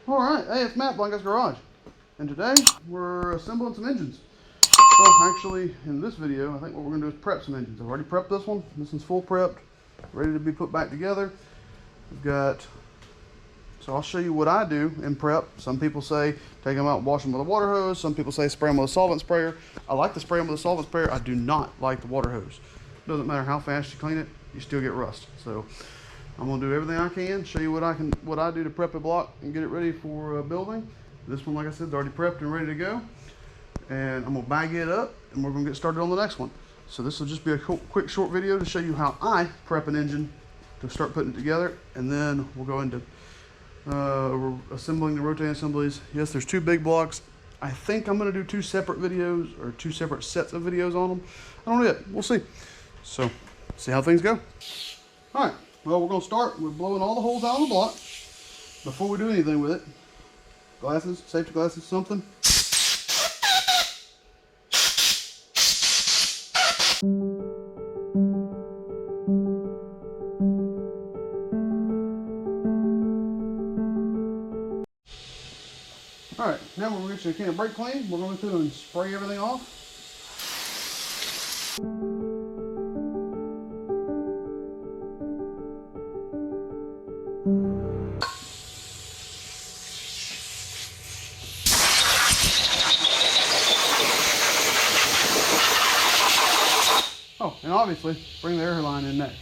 Alright, hey, it's Matt, BlindGuysGarage, and today we're assembling some engines. Well, actually, in this video, I think what we're going to do is prep some engines. I've already prepped this one. This one's full prepped, ready to be put back together. We've got, so I'll show you what I do in prep. Some people say take them out and wash them with a water hose. Some people say spray them with a solvent sprayer. I like to spray them with a solvent sprayer. I do not like the water hose. Doesn't matter how fast you clean it, you still get rust. So I'm gonna do everything I can, show you what I do to prep a block and get it ready for building. This one, like I said, is already prepped and ready to go. And I'm gonna bag it up and we're gonna get started on the next one. So this will just be a quick short video to show you how I prep an engine to start putting it together. And then we'll go into assembling the rotating assemblies. Yes, there's two big blocks. I think I'm gonna do two separate videos or two separate sets of videos on them. I don't know yet, we'll see. So, see how things go. All right. Well, we're going to start with blowing all the holes out of the block before we do anything with it. Glasses, safety glasses, something. All right, now we're going to get you a can of brake clean. We're going to go through and spray everything off. Oh, and obviously, bring the air line in next.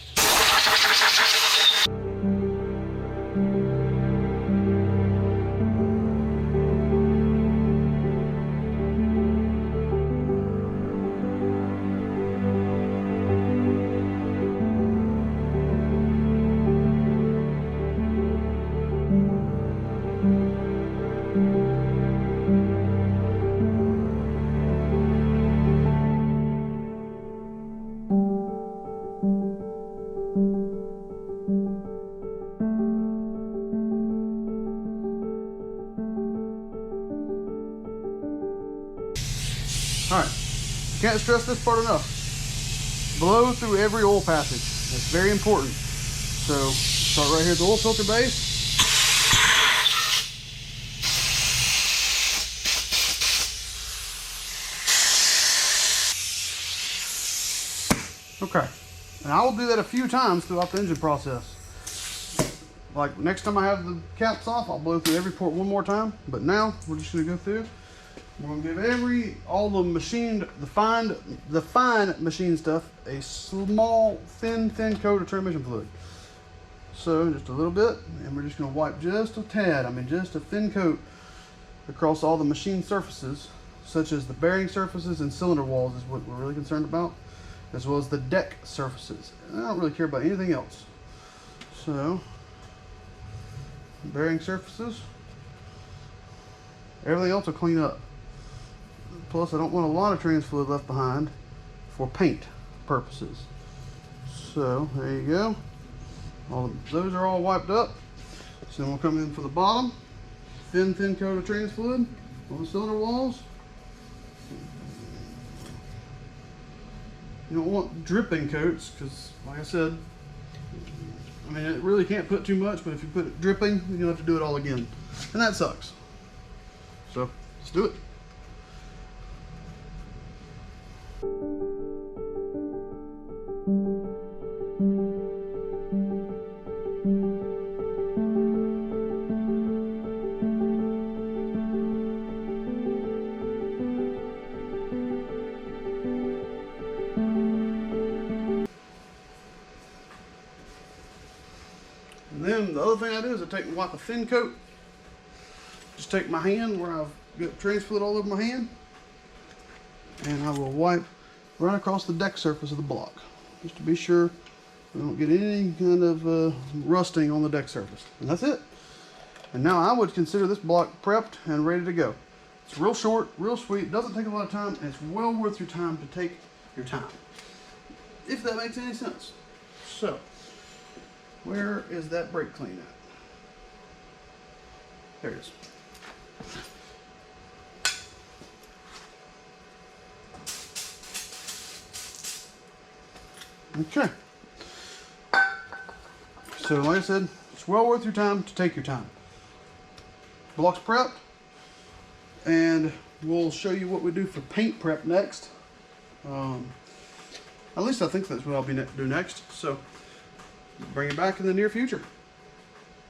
All right, can't stress this part enough. Blow through every oil passage. That's very important. So start right here at the oil filter base. Okay, and I will do that a few times throughout the engine process. Like next time I have the caps off, I'll blow through every port one more time. But now we're just gonna go through. We're gonna give all the machined, the fine machine stuff a small, thin coat of transmission fluid. So just a little bit, and we're just gonna wipe just a tad, just a thin coat across all the machine surfaces, such as the bearing surfaces and cylinder walls is what we're really concerned about, as well as the deck surfaces. And I don't really care about anything else. So, bearing surfaces, everything else will clean up. Plus, I don't want a lot of trans fluid left behind for paint purposes. So, there you go. Those are all wiped up. So then we'll come in for the bottom. Thin coat of trans fluid on the cylinder walls. You don't want dripping coats because, like I said, it really can't put too much, but if you put it dripping, then you'll have to do it all again. And that sucks. So, let's do it. And then the other thing I do is I wipe a thin coat. Just take my hand where I've got trans fluid all over my hand, and I will wipe right across the deck surface of the block, just to be sure we don't get any kind of rusting on the deck surface. And that's it. And now I would consider this block prepped and ready to go. It's real short, real sweet, doesn't take a lot of time, and it's well worth your time to take your time, if that makes any sense. So, where is that brake clean at? There it is. Okay. So like I said, it's well worth your time to take your time. blocks prepped, and we'll show you what we do for paint prep next. At least I think that's what I'll be do next. So bring it back in the near future.